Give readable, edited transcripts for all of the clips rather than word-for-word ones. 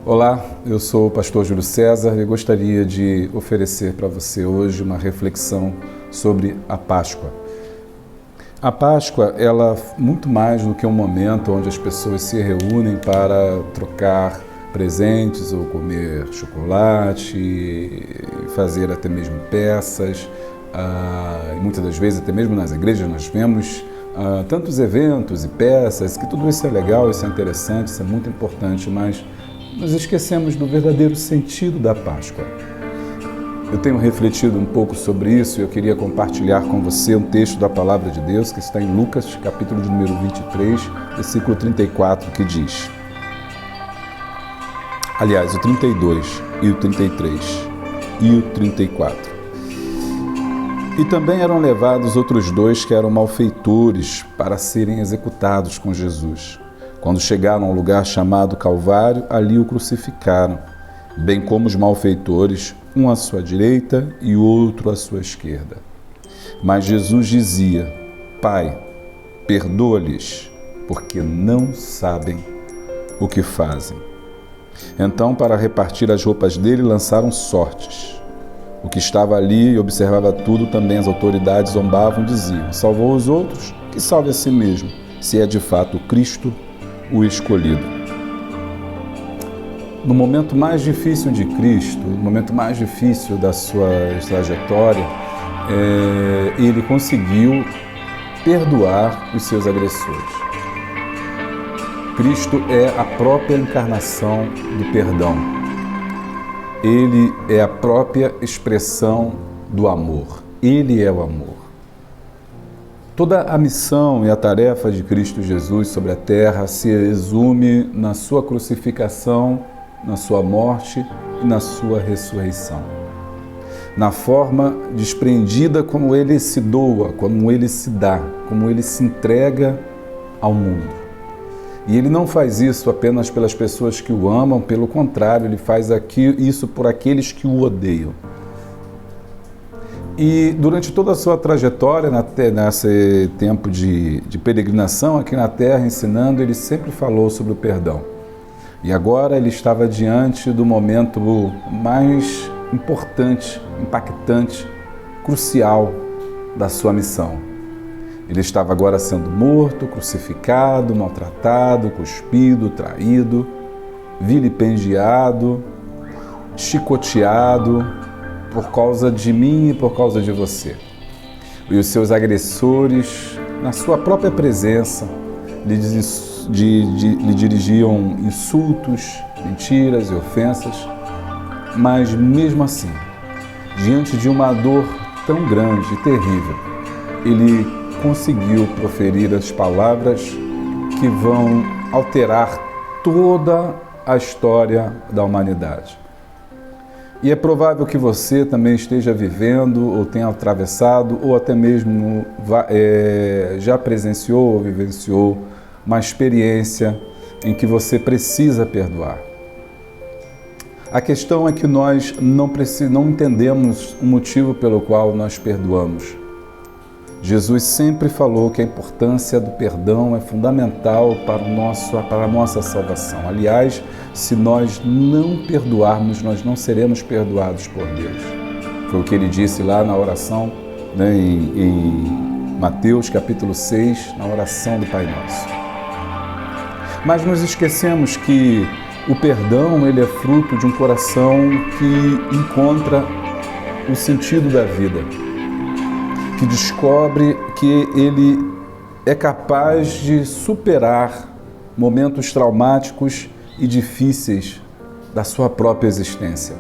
Olá, eu sou o pastor Júlio César e gostaria de oferecer para você hoje uma reflexão sobre a Páscoa. A Páscoa, ela muito mais do que um momento onde as pessoas se reúnem para trocar presentes ou comer chocolate, e fazer até mesmo peças, e muitas das vezes até mesmo nas igrejas nós vemos tantos eventos e peças, que tudo isso é legal, isso é interessante, isso é muito importante, mas nós esquecemos do verdadeiro sentido da Páscoa. Eu tenho refletido um pouco sobre isso e eu queria compartilhar com você um texto da Palavra de Deus que está em Lucas, capítulo de número 23, versículo 34, que diz... Aliás, o 32 e o 33 e o 34. E também eram levados outros dois que eram malfeitores para serem executados com Jesus. Quando chegaram ao lugar chamado Calvário, ali o crucificaram, bem como os malfeitores, um à sua direita e outro à sua esquerda. Mas Jesus dizia: Pai, perdoa-lhes, porque não sabem o que fazem. Então, para repartir as roupas dele, lançaram sortes. O que estava ali e observava tudo, também as autoridades zombavam e diziam: salvou os outros, que salve a si mesmo, se é de fato Cristo, o escolhido. No momento mais difícil de Cristo, no momento mais difícil da sua trajetória, ele conseguiu perdoar os seus agressores. Cristo é a própria encarnação do perdão. Ele é a própria expressão do amor. Ele é o amor. Toda a missão e a tarefa de Cristo Jesus sobre a terra se resume na sua crucificação, na sua morte e na sua ressurreição. Na forma desprendida como ele se doa, como ele se dá, como ele se entrega ao mundo. E ele não faz isso apenas pelas pessoas que o amam, pelo contrário, ele faz isso por aqueles que o odeiam. E durante toda a sua trajetória, nesse tempo de peregrinação aqui na Terra, ensinando, ele sempre falou sobre o perdão. E agora ele estava diante do momento mais importante, impactante, crucial da sua missão. Ele estava agora sendo morto, crucificado, maltratado, cuspido, traído, vilipendiado, chicoteado, por causa de mim e por causa de você. E os seus agressores, na sua própria presença, lhe dirigiam insultos, mentiras e ofensas, mas mesmo assim, diante de uma dor tão grande e terrível, ele conseguiu proferir as palavras que vão alterar toda a história da humanidade. E é provável que você também esteja vivendo, ou tenha atravessado, ou até mesmo já presenciou ou vivenciou uma experiência em que você precisa perdoar. A questão é que nós não entendemos o motivo pelo qual nós perdoamos. Jesus sempre falou que a importância do perdão é fundamental para a nossa salvação. Aliás, se nós não perdoarmos, nós não seremos perdoados por Deus. Foi o que ele disse lá na oração, em Mateus capítulo 6, na oração do Pai Nosso. Mas nos esquecemos que o perdão ele é fruto de um coração que encontra o sentido da vida, que descobre que ele é capaz de superar momentos traumáticos e difíceis da sua própria existência.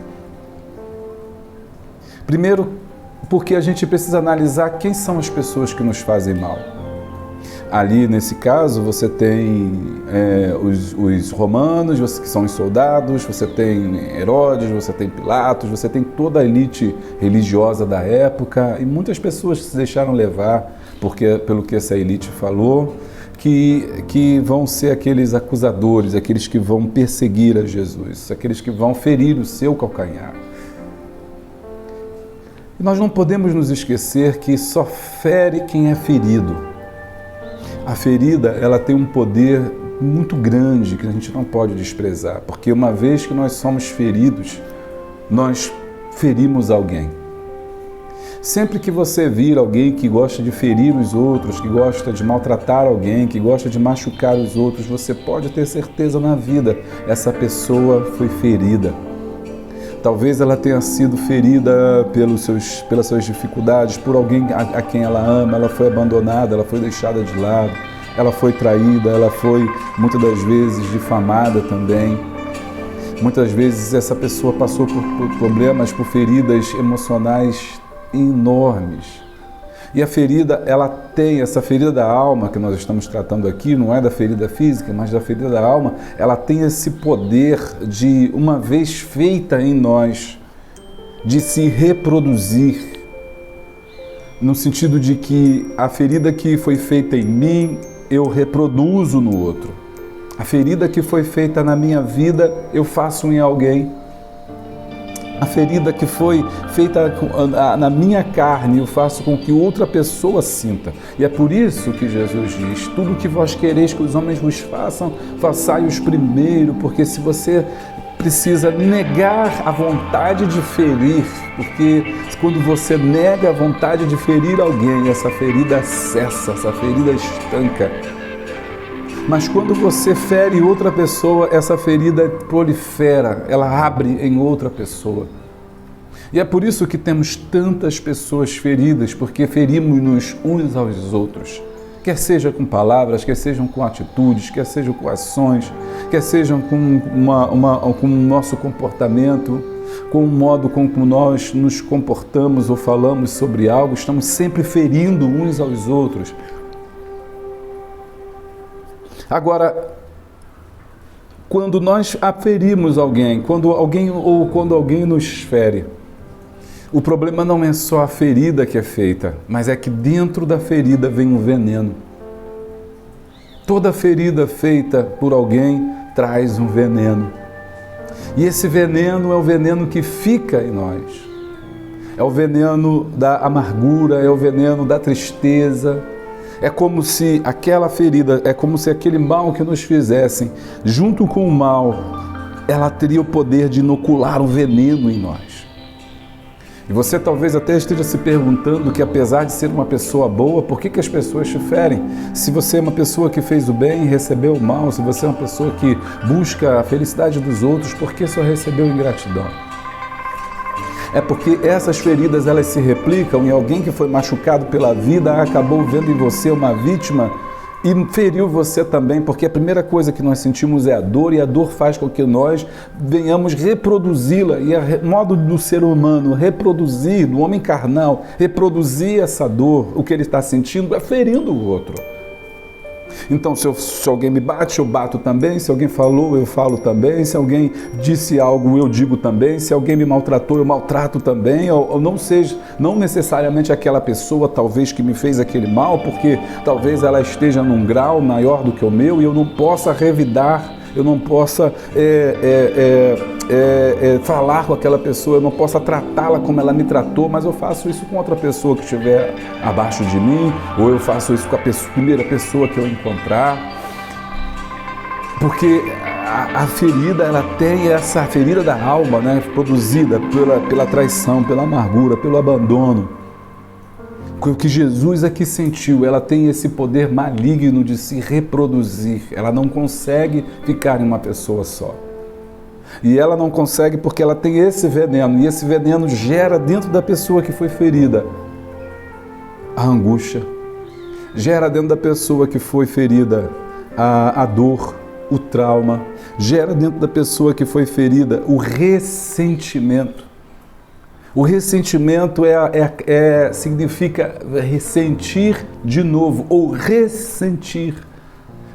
Primeiro, porque a gente precisa analisar quem são as pessoas que nos fazem mal. Ali, nesse caso, você tem os romanos, que são os soldados, você tem Herodes, você tem Pilatos, você tem toda a elite religiosa da época e muitas pessoas se deixaram levar pelo que essa elite falou, que vão ser aqueles acusadores, aqueles que vão perseguir a Jesus, aqueles que vão ferir o seu calcanhar. E nós não podemos nos esquecer que só fere quem é ferido. A ferida, ela tem um poder muito grande que a gente não pode desprezar, porque uma vez que nós somos feridos, nós ferimos alguém. Sempre que você vir alguém que gosta de ferir os outros, que gosta de maltratar alguém, que gosta de machucar os outros, você pode ter certeza na vida, essa pessoa foi ferida. Talvez ela tenha sido ferida pelas suas dificuldades, por alguém a quem ela ama, ela foi abandonada, ela foi deixada de lado, ela foi traída, ela foi muitas das vezes difamada também. Muitas vezes essa pessoa passou por problemas, por feridas emocionais enormes. E a ferida, essa ferida da alma que nós estamos tratando aqui, não é da ferida física, mas da ferida da alma, ela tem esse poder de, uma vez feita em nós, de se reproduzir, no sentido de que a ferida que foi feita em mim, eu reproduzo no outro. A ferida que foi feita na minha vida, eu faço em alguém. A ferida que foi feita na minha carne, eu faço com que outra pessoa sinta. E é por isso que Jesus diz, tudo o que vós quereis que os homens vos façam, façai-os primeiro, porque se você precisa negar a vontade de ferir, porque quando você nega a vontade de ferir alguém, essa ferida cessa, essa ferida estanca. Mas quando você fere outra pessoa, essa ferida prolifera, ela abre em outra pessoa. E é por isso que temos tantas pessoas feridas, porque ferimos-nos uns aos outros. Quer seja com palavras, quer sejam com atitudes, quer sejam com ações, quer sejam com com o nosso comportamento, com o modo como nós nos comportamos ou falamos sobre algo, estamos sempre ferindo uns aos outros. Agora, quando nós ferimos alguém, quando alguém nos fere, o problema não é só a ferida que é feita, mas é que dentro da ferida vem um veneno. Toda ferida feita por alguém traz um veneno. E esse veneno é o veneno que fica em nós. É o veneno da amargura, é o veneno da tristeza. É como se aquela ferida, é como se aquele mal que nos fizessem, junto com o mal, ela teria o poder de inocular um veneno em nós. E você talvez até esteja se perguntando que, apesar de ser uma pessoa boa, por que as pessoas te ferem? Se você é uma pessoa que fez o bem e recebeu o mal, se você é uma pessoa que busca a felicidade dos outros, por que só recebeu ingratidão? É porque essas feridas, elas se replicam, e alguém que foi machucado pela vida acabou vendo em você uma vítima e feriu você também, porque a primeira coisa que nós sentimos é a dor, e a dor faz com que nós venhamos reproduzi-la. E o modo do ser humano reproduzir, do homem carnal, reproduzir essa dor, o que ele está sentindo, é ferindo o outro. Então, se alguém me bate, eu bato também. Se alguém falou, eu falo também. Se alguém disse algo, eu digo também. Se alguém me maltratou, eu maltrato também. Ou não necessariamente aquela pessoa, talvez, que me fez aquele mal, porque talvez ela esteja num grau maior do que o meu e eu não possa revidar, eu não possa falar com aquela pessoa, eu não possa tratá-la como ela me tratou, mas eu faço isso com outra pessoa que estiver abaixo de mim, ou eu faço isso com a primeira pessoa que eu encontrar. Porque a ferida, ela tem essa ferida da alma, né, produzida pela traição, pela amargura, pelo abandono. O que Jesus aqui sentiu, ela tem esse poder maligno de se reproduzir. Ela não consegue ficar em uma pessoa só. E ela não consegue porque ela tem esse veneno. E esse veneno gera dentro da pessoa que foi ferida a angústia. Gera dentro da pessoa que foi ferida a dor, o trauma. Gera dentro da pessoa que foi ferida o ressentimento. O ressentimento significa ressentir de novo, ou ressentir.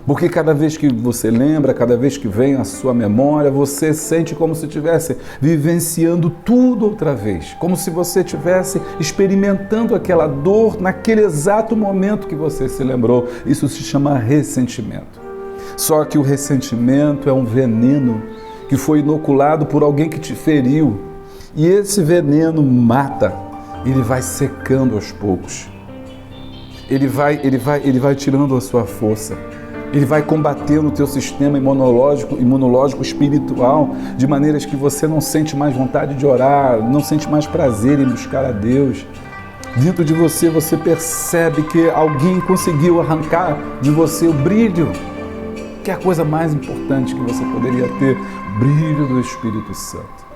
Porque cada vez que você lembra, cada vez que vem à sua memória, você sente como se estivesse vivenciando tudo outra vez. Como se você estivesse experimentando aquela dor naquele exato momento que você se lembrou. Isso se chama ressentimento. Só que o ressentimento é um veneno que foi inoculado por alguém que te feriu. E esse veneno mata, ele vai secando aos poucos. Ele vai tirando a sua força. Ele vai combatendo o teu sistema imunológico espiritual, de maneiras que você não sente mais vontade de orar, não sente mais prazer em buscar a Deus. Dentro de você, você percebe que alguém conseguiu arrancar de você o brilho, que é a coisa mais importante que você poderia ter, o brilho do Espírito Santo.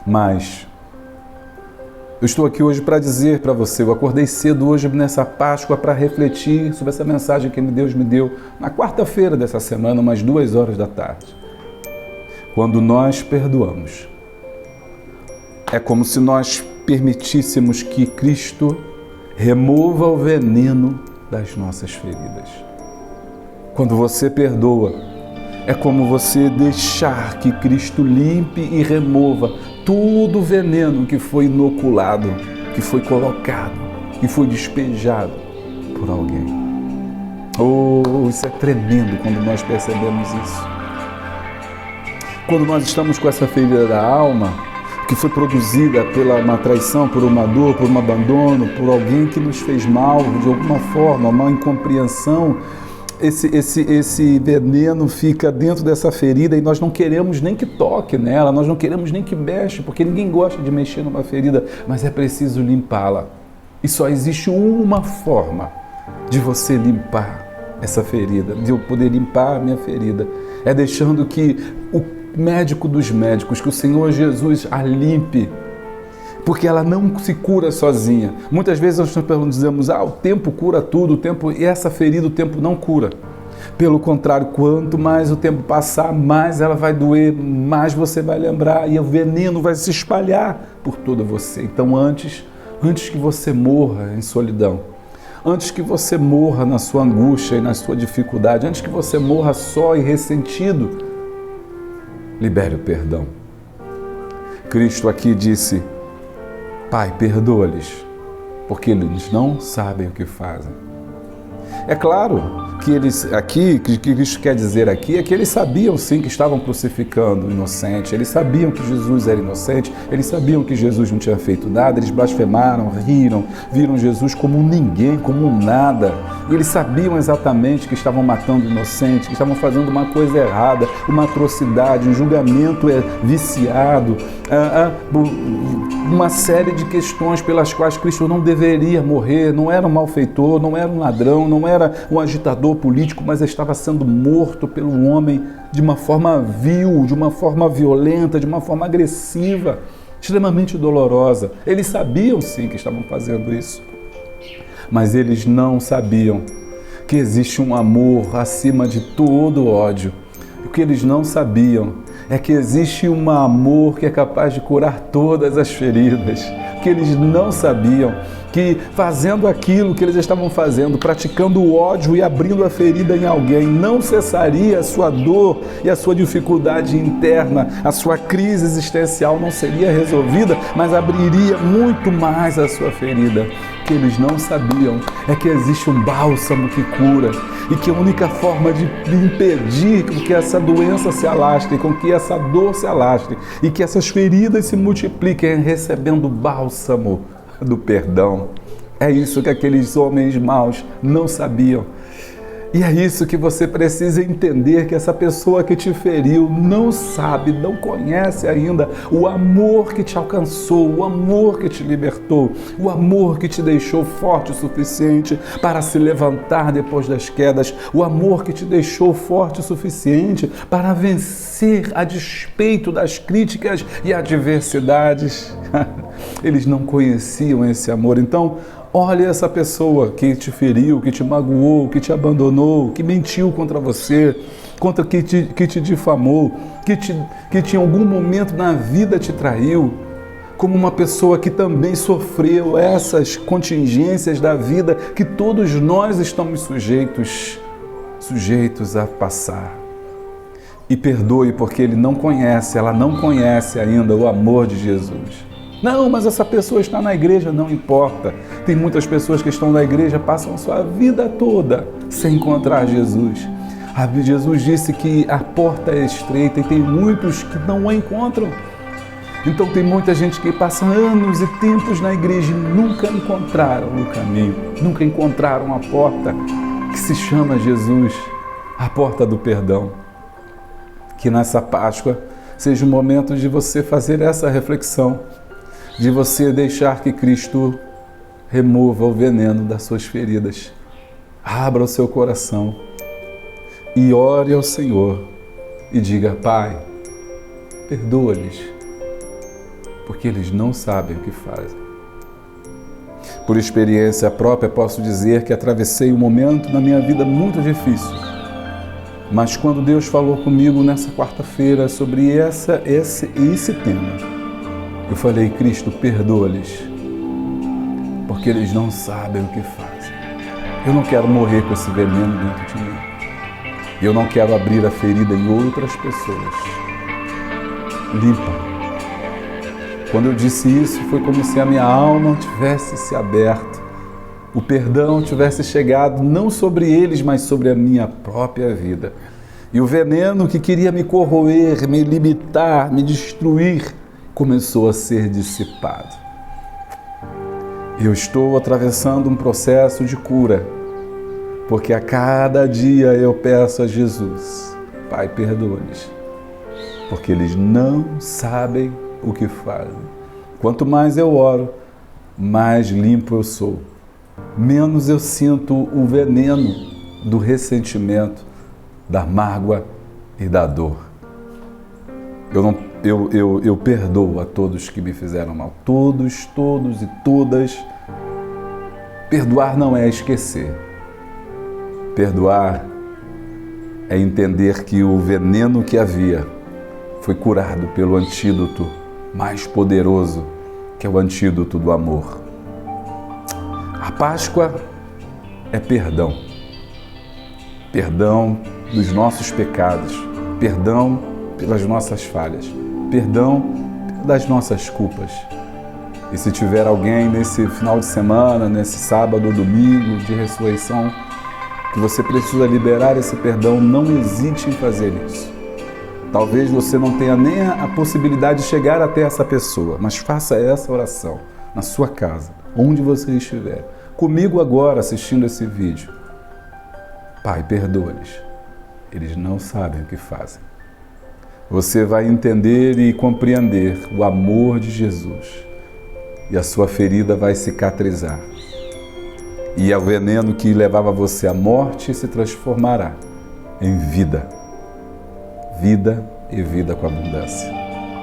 Mas eu estou aqui hoje para dizer para você, eu acordei cedo hoje nessa Páscoa para refletir sobre essa mensagem que Deus me deu na quarta-feira dessa semana, umas 2 horas da tarde. Quando nós perdoamos, é como se nós permitíssemos que Cristo remova o veneno das nossas feridas. Quando você perdoa, é como você deixar que Cristo limpe e remova todo o veneno que foi inoculado, que foi colocado, que foi despejado por alguém. Oh, isso é tremendo quando nós percebemos isso. Quando nós estamos com essa ferida da alma, que foi produzida pela uma traição, por uma dor, por um abandono, por alguém que nos fez mal de alguma forma, uma incompreensão, esse veneno fica dentro dessa ferida e nós não queremos nem que toque nela, nós não queremos nem que mexa, porque ninguém gosta de mexer numa ferida, mas é preciso limpá-la. E só existe uma forma de você limpar essa ferida, de eu poder limpar a minha ferida, é deixando que o médico dos médicos, que o Senhor Jesus a limpe, porque ela não se cura sozinha. Muitas vezes nós dizemos, o tempo cura tudo, e essa ferida o tempo não cura. Pelo contrário, quanto mais o tempo passar, mais ela vai doer, mais você vai lembrar e o veneno vai se espalhar por toda você. Então antes que você morra em solidão, antes que você morra na sua angústia e na sua dificuldade, antes que você morra só e ressentido, libere o perdão. Cristo aqui disse, Pai, perdoa-lhes, porque eles não sabem o que fazem. É claro que Cristo quer dizer aqui é que eles sabiam sim que estavam crucificando o inocente, eles sabiam que Jesus era inocente, eles sabiam que Jesus não tinha feito nada, eles blasfemaram, riram, viram Jesus como um ninguém, como um nada. E eles sabiam exatamente que estavam matando o inocente, que estavam fazendo uma coisa errada, uma atrocidade, um julgamento viciado, uma série de questões pelas quais Cristo não deveria morrer, não era um malfeitor, não era um ladrão, não era um agitador político, mas estava sendo morto pelo homem de uma forma vil, de uma forma violenta, de uma forma agressiva, extremamente dolorosa. Eles sabiam sim que estavam fazendo isso, mas eles não sabiam que existe um amor acima de todo ódio. O que eles não sabiam é que existe um amor que é capaz de curar todas as feridas. O que eles não sabiam que fazendo aquilo que eles estavam fazendo, praticando o ódio e abrindo a ferida em alguém, não cessaria a sua dor e a sua dificuldade interna, a sua crise existencial não seria resolvida, mas abriria muito mais a sua ferida. O que eles não sabiam é que existe um bálsamo que cura e que a única forma de impedir que essa doença se alastre, com que essa dor se alastre e que essas feridas se multipliquem é recebendo o bálsamo do perdão. É isso que aqueles homens maus não sabiam. E é isso que você precisa entender, que essa pessoa que te feriu não sabe, não conhece ainda o amor que te alcançou, o amor que te libertou, o amor que te deixou forte o suficiente para se levantar depois das quedas, o amor que te deixou forte o suficiente para vencer a despeito das críticas e adversidades. Eles não conheciam esse amor. Então, olha essa pessoa que te feriu, que te magoou, que te abandonou, que mentiu contra você, que te difamou, que em algum momento na vida te traiu, como uma pessoa que também sofreu essas contingências da vida que todos nós estamos sujeitos a passar. E perdoe, porque ele não conhece, ela não conhece ainda o amor de Jesus. Não, mas essa pessoa está na igreja, não importa. Tem muitas pessoas que estão na igreja, passam a sua vida toda sem encontrar Jesus. Jesus disse que a porta é estreita e tem muitos que não a encontram. Então tem muita gente que passa anos e tempos na igreja e nunca encontraram o caminho, nunca encontraram a porta. que se chama Jesus, a porta do perdão. Que nessa Páscoa seja um momento de você fazer essa reflexão, de você deixar que Cristo remova o veneno das suas feridas. Abra o seu coração e ore ao Senhor e diga: Pai, perdoa-lhes, porque eles não sabem o que fazem. Por experiência própria, posso dizer que atravessei um momento na minha vida muito difícil. Mas quando Deus falou comigo nessa quarta-feira sobre esse tema, eu falei: Cristo, perdoa-lhes, porque eles não sabem o que fazem. Eu não quero morrer com esse veneno dentro de mim. Eu não quero abrir a ferida em outras pessoas. Limpa. Quando eu disse isso, foi como se a minha alma tivesse se aberto, o perdão tivesse chegado não sobre eles, mas sobre a minha própria vida. E o veneno que queria me corroer, me limitar, me destruir, começou a ser dissipado. Eu estou atravessando um processo de cura, porque a cada dia eu peço a Jesus: Pai, perdoa-lhes, porque eles não sabem o que fazem. Quanto mais eu oro, mais limpo eu sou. Menos eu sinto o veneno do ressentimento, da mágoa e da dor. Eu perdoo a todos que me fizeram mal. Todos e todas. Perdoar não é esquecer. Perdoar é entender que o veneno que havia foi curado pelo antídoto mais poderoso, que é o antídoto do amor. A Páscoa é perdão. Perdão dos nossos pecados, perdão pelas nossas falhas, perdão das nossas culpas. E se tiver alguém nesse final de semana, nesse sábado ou domingo de ressurreição, que você precisa liberar esse perdão, não hesite em fazer isso. Talvez você não tenha nem a possibilidade de chegar até essa pessoa, mas faça essa oração na sua casa, onde você estiver. Comigo agora, assistindo esse vídeo. Pai, perdoa-lhes. Eles não sabem o que fazem. Você vai entender e compreender o amor de Jesus. E a sua ferida vai cicatrizar. E o veneno que levava você à morte se transformará em vida. Vida e vida com abundância.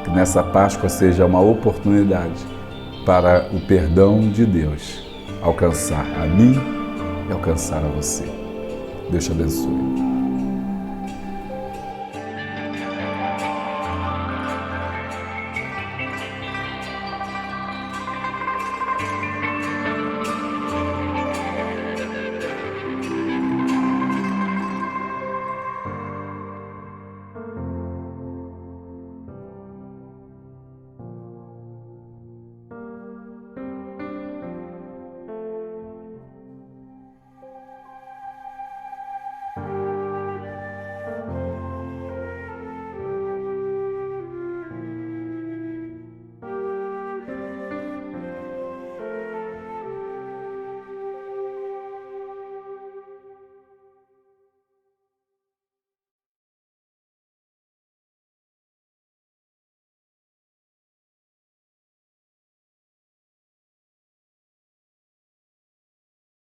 Que nessa Páscoa seja uma oportunidade para o perdão de Deus alcançar a mim e alcançar a você. Deus te abençoe.